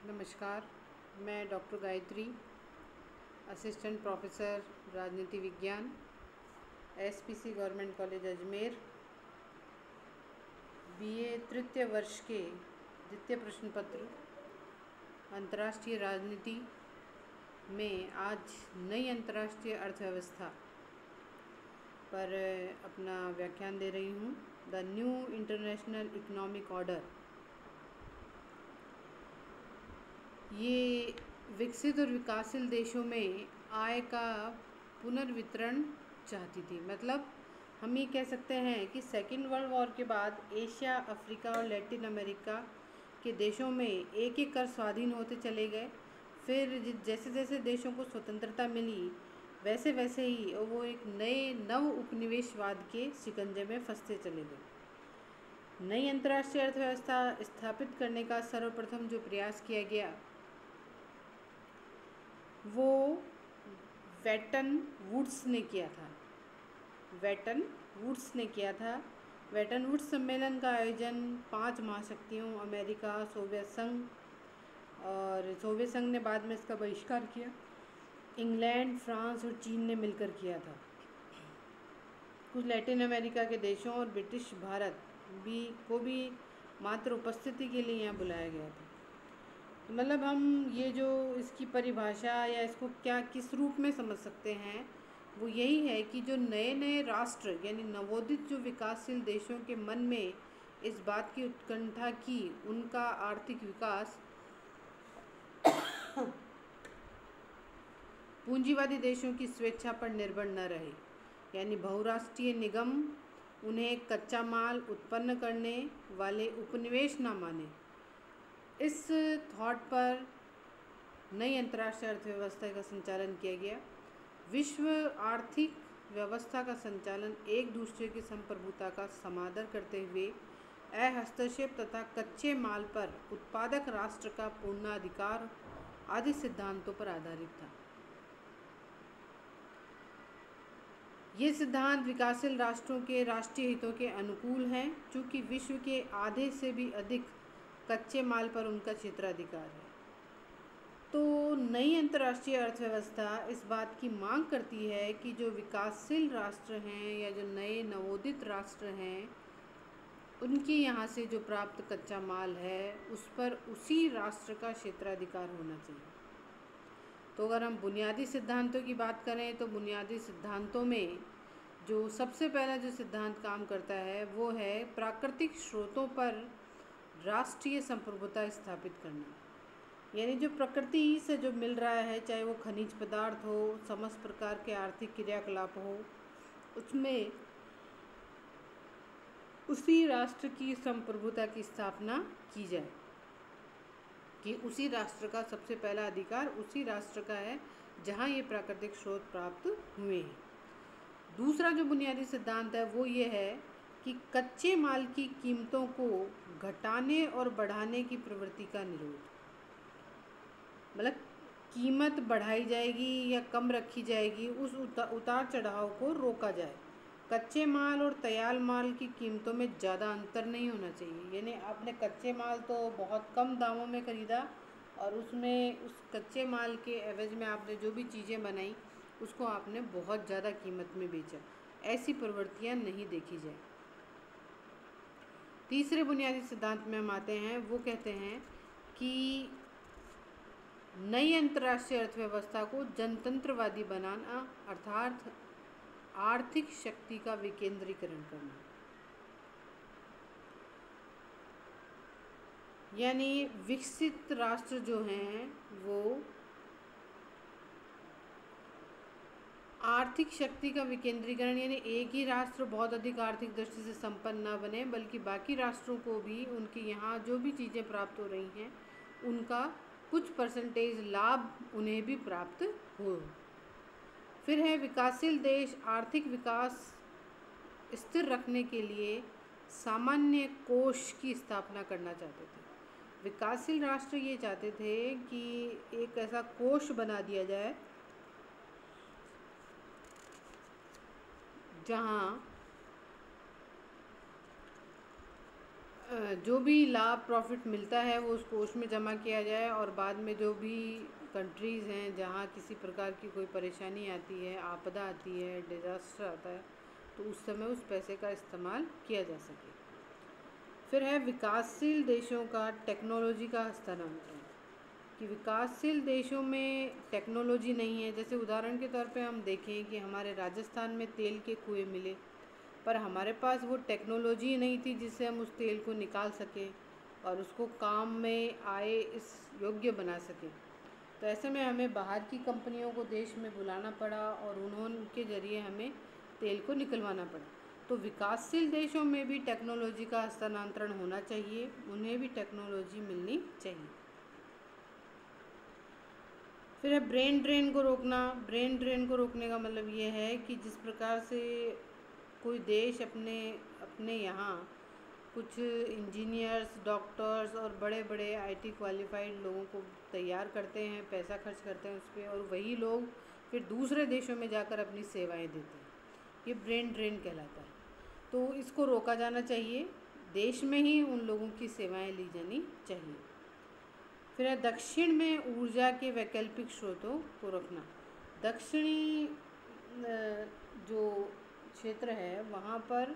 नमस्कार। मैं doctor Gayatri, assistant professor राजनीति विज्ञान, SPC government college Ajmer, BA तृतीय वर्ष के द्वितीय प्रश्न पत्र अंतर्राष्ट्रीय राजनीति में आज नई अंतर्राष्ट्रीय अर्थव्यवस्था पर अपना व्याख्यान दे रही हूँ। The new international economic order. ये विकसित और विकासशील देशों में आय का पुनर्वितरण चाहती थी। मतलब हम ये कह सकते हैं कि सेकेंड वर्ल्ड वॉर के बाद एशिया, अफ्रीका और लैटिन अमेरिका के देशों में एक एक कर स्वाधीन होते चले गए। फिर जैसे जैसे देशों को स्वतंत्रता मिली वैसे वैसे ही वो एक नए नव उपनिवेशवाद के शिकंजे में फंसते चले गए। नई अंतर्राष्ट्रीय अर्थव्यवस्था स्थापित करने का सर्वप्रथम जो प्रयास किया गया वो वेटन वुड्स ने किया था। वेटन वुड्स सम्मेलन का आयोजन 5 महाशक्तियों अमेरिका, सोवियत संघ ने बाद में इसका बहिष्कार किया। इंग्लैंड, फ्रांस और चीन ने मिलकर किया था। कुछ लैटिन अमेरिका के देशों और ब्रिटिश भारत को भी मात्र उपस्थिति के लिए यहाँ बुलाया गया था। मतलब हम ये जो इसकी परिभाषा या इसको किस रूप में समझ सकते हैं वो यही है कि जो नए नए राष्ट्र यानी नवोदित जो विकासशील देशों के मन में इस बात की उत्कंठा की उनका आर्थिक विकास पूंजीवादी देशों की स्वेच्छा पर निर्भर न रहे, यानी बहुराष्ट्रीय निगम उन्हें कच्चा माल उत्पन्न करने वाले उपनिवेश न माने। इस थॉट पर नई अंतर्राष्ट्रीय अर्थव्यवस्था का संचालन किया गया। विश्व आर्थिक व्यवस्था का संचालन एक दूसरे की संप्रभुता का समादर करते हुए हस्तक्षेप तथा कच्चे माल पर उत्पादक राष्ट्र का पूर्णाधिकार आदि सिद्धांतों पर आधारित था। ये सिद्धांत विकासशील राष्ट्रों के राष्ट्रीय हितों के अनुकूल हैं, चूँकि विश्व के आधे से भी अधिक कच्चे माल पर उनका क्षेत्राधिकार है। तो नई अंतर्राष्ट्रीय अर्थव्यवस्था इस बात की मांग करती है कि जो विकासशील राष्ट्र हैं या जो नए नवोदित राष्ट्र हैं उनके यहाँ से जो प्राप्त कच्चा माल है उस पर उसी राष्ट्र का क्षेत्राधिकार होना चाहिए। तो अगर हम बुनियादी सिद्धांतों की बात करें तो बुनियादी सिद्धांतों में जो सबसे पहला जो सिद्धांत काम करता है वो है प्राकृतिक स्रोतों पर राष्ट्रीय संप्रभुता स्थापित करना। यानी जो प्रकृति से जो मिल रहा है, चाहे वो खनिज पदार्थ हो, समस्त प्रकार के आर्थिक क्रियाकलाप हो, उसमें उसी राष्ट्र की संप्रभुता की स्थापना की जाए कि उसी राष्ट्र का सबसे पहला अधिकार उसी राष्ट्र का है जहाँ ये प्राकृतिक स्रोत प्राप्त हुए हैं। दूसरा जो बुनियादी सिद्धांत है वो ये है कि कच्चे माल की कीमतों को घटाने और बढ़ाने की प्रवृत्ति का निरोध। मतलब कीमत बढ़ाई जाएगी या कम रखी जाएगी, उस उतार चढ़ाव को रोका जाए। कच्चे माल और तैयार माल की कीमतों में ज़्यादा अंतर नहीं होना चाहिए। यानी आपने कच्चे माल तो बहुत कम दामों में ख़रीदा और उसमें उस कच्चे माल के एवज में आपने जो भी चीज़ें बनाई उसको आपने बहुत ज़्यादा कीमत में बेचा। ऐसी प्रवृत्तियाँ नहीं देखी जाए। तीसरे बुनियादी सिद्धांत में हम आते हैं, वो कहते हैं कि नई अंतर्राष्ट्रीय अर्थव्यवस्था को जनतंत्रवादी बनाना अर्थात आर्थिक शक्ति का विकेंद्रीकरण करना। यानी विकसित राष्ट्र जो हैं वो आर्थिक शक्ति का विकेंद्रीकरण, यानी एक ही राष्ट्र बहुत अधिक आर्थिक दृष्टि से संपन्न न बने बल्कि बाकी राष्ट्रों को भी उनके यहाँ जो भी चीज़ें प्राप्त हो रही हैं उनका कुछ परसेंटेज लाभ उन्हें भी प्राप्त हो। फिर है विकासशील देश आर्थिक विकास स्थिर रखने के लिए सामान्य कोष की स्थापना करना चाहते थे। विकासशील राष्ट्र ये चाहते थे कि एक ऐसा कोष बना दिया जाए जहाँ जो भी लाभ प्रॉफिट मिलता है वो उस कोष में जमा किया जाए और बाद में जो भी कंट्रीज़ हैं जहाँ किसी प्रकार की कोई परेशानी आती है, आपदा आती है, डिज़ास्टर आता है, तो उस समय उस पैसे का इस्तेमाल किया जा सके। फिर है विकासशील देशों का टेक्नोलॉजी का हस्तांतरण, कि विकासशील देशों में टेक्नोलॉजी नहीं है। जैसे उदाहरण के तौर पे हम देखें कि हमारे राजस्थान में तेल के कुएं मिले, पर हमारे पास वो टेक्नोलॉजी नहीं थी जिससे हम उस तेल को निकाल सकें और उसको काम में आए इस योग्य बना सकें। तो ऐसे में हमें बाहर की कंपनियों को देश में बुलाना पड़ा और उनके ज़रिए हमें तेल को निकलवाना पड़ा। तो विकासशील देशों में भी टेक्नोलॉजी का हस्तांतरण होना चाहिए, उन्हें भी टेक्नोलॉजी मिलनी चाहिए। फिर है ब्रेन ड्रेन को रोकना। ब्रेन ड्रेन को रोकने का मतलब ये है कि जिस प्रकार से कोई देश अपने यहाँ कुछ इंजीनियर्स, डॉक्टर्स और बड़े बड़े आईटी क्वालिफाइड लोगों को तैयार करते हैं, पैसा खर्च करते हैं उस पर, और वही लोग फिर दूसरे देशों में जाकर अपनी सेवाएं देते हैं, ये ब्रेन ड्रेन कहलाता है। तो इसको रोका जाना चाहिए, देश में ही उन लोगों की सेवाएं ली जानी चाहिए। फिर है दक्षिण में ऊर्जा के वैकल्पिक स्रोतों को रखना। दक्षिणी जो क्षेत्र है वहाँ पर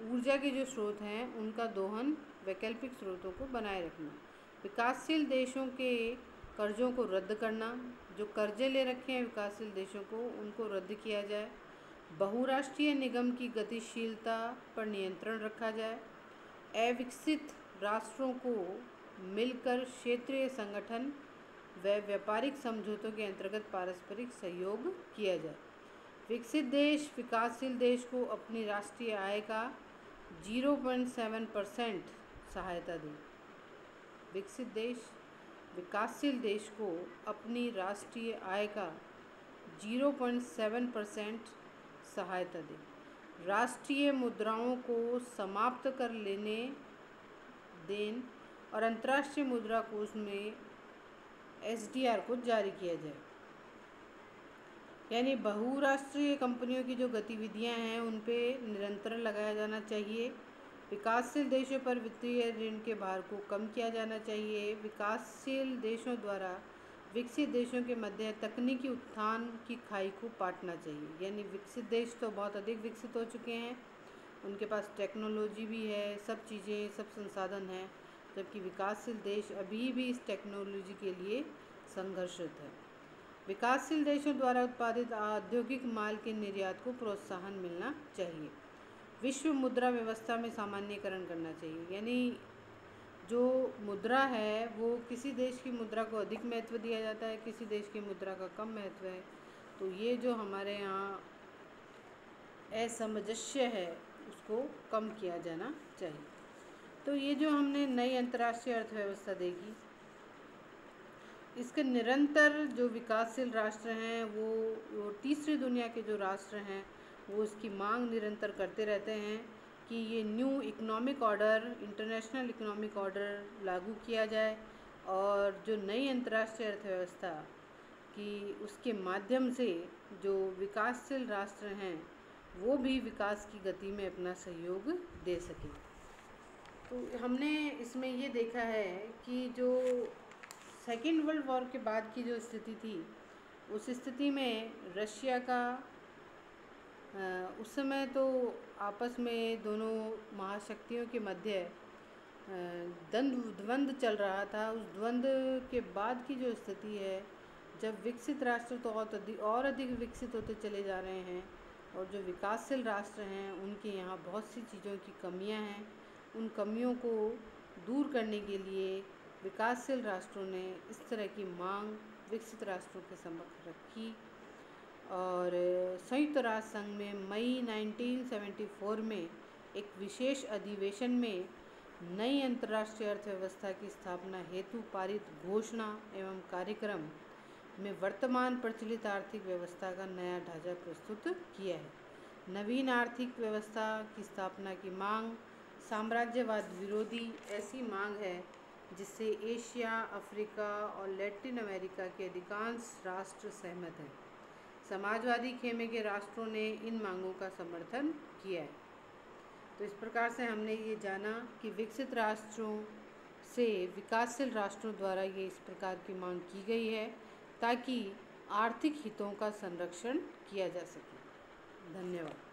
ऊर्जा के जो स्रोत हैं उनका दोहन, वैकल्पिक स्रोतों को बनाए रखना। विकासशील देशों के कर्ज़ों को रद्द करना, जो कर्जे ले रखे हैं विकासशील देशों को उनको रद्द किया जाए। बहुराष्ट्रीय निगम की गतिशीलता पर नियंत्रण रखा जाए। अविकसित राष्ट्रों को मिलकर क्षेत्रीय संगठन व व्यापारिक समझौतों के अंतर्गत पारस्परिक सहयोग किया जाए। विकसित देश विकासशील देश को अपनी राष्ट्रीय आय का 0.7% सहायता दें। विकसित देश विकासशील देश को अपनी राष्ट्रीय आय का 0.7% सहायता दें। राष्ट्रीय मुद्राओं को समाप्त कर लेने देन और अंतर्राष्ट्रीय मुद्रा कोष में SDR को जारी किया जाए। यानी बहुराष्ट्रीय कंपनियों की जो गतिविधियां हैं उन पे निरंतर लगाया जाना चाहिए। विकासशील देशों पर वित्तीय ऋण के भार को कम किया जाना चाहिए। विकासशील देशों द्वारा विकसित देशों के मध्य तकनीकी उत्थान की खाई को पाटना चाहिए। यानी विकसित देश तो बहुत अधिक विकसित हो चुके हैं, उनके पास टेक्नोलॉजी भी है, सब चीज़ें, सब संसाधन हैं, जबकि विकासशील देश अभी भी इस टेक्नोलॉजी के लिए संघर्षरत है। विकासशील देशों द्वारा उत्पादित औद्योगिक माल के निर्यात को प्रोत्साहन मिलना चाहिए। विश्व मुद्रा व्यवस्था में सामान्यीकरण करना चाहिए। यानी जो मुद्रा है वो किसी देश की मुद्रा को अधिक महत्व दिया जाता है, किसी देश की मुद्रा का कम महत्व है। तो ये जो हमारे यहाँ असमंजस्य है उसको कम किया जाना चाहिए। तो ये जो हमने नई अंतर्राष्ट्रीय अर्थव्यवस्था देखी, इसके निरंतर जो विकासशील राष्ट्र हैं वो तीसरी दुनिया के जो राष्ट्र हैं वो इसकी मांग निरंतर करते रहते हैं कि ये new economic order, international economic order लागू किया जाए और जो नई अंतर्राष्ट्रीय अर्थव्यवस्था कि उसके माध्यम से जो विकासशील राष्ट्र हैं वो भी विकास की गति में अपना सहयोग दे सकें। तो हमने इसमें ये देखा है कि जो सेकेंड वर्ल्ड वॉर के बाद की जो स्थिति थी उस स्थिति में रशिया का उस समय तो आपस में दोनों महाशक्तियों के मध्य द्वंद्व चल रहा था। उस द्वंद्व के बाद की जो स्थिति है, जब विकसित राष्ट्र तो और अधिक विकसित होते चले जा रहे हैं और जो विकासशील राष्ट्र हैं उनके यहाँ बहुत सी चीज़ों की कमियाँ हैं। उन कमियों को दूर करने के लिए विकासशील राष्ट्रों ने इस तरह की मांग विकसित राष्ट्रों के समक्ष रखी और संयुक्त राष्ट्र संघ में मई 1974 में एक विशेष अधिवेशन में नई अंतर्राष्ट्रीय अर्थव्यवस्था की स्थापना हेतु पारित घोषणा एवं कार्यक्रम में वर्तमान प्रचलित आर्थिक व्यवस्था का नया ढांचा प्रस्तुत किया है। नवीन आर्थिक व्यवस्था की स्थापना की मांग साम्राज्यवाद विरोधी ऐसी मांग है जिससे एशिया, अफ्रीका और लैटिन अमेरिका के अधिकांश राष्ट्र सहमत हैं। समाजवादी खेमे के राष्ट्रों ने इन मांगों का समर्थन किया है। तो इस प्रकार से हमने ये जाना कि विकसित राष्ट्रों से विकासशील राष्ट्रों द्वारा ये इस प्रकार की मांग की गई है ताकि आर्थिक हितों का संरक्षण किया जा सके। धन्यवाद।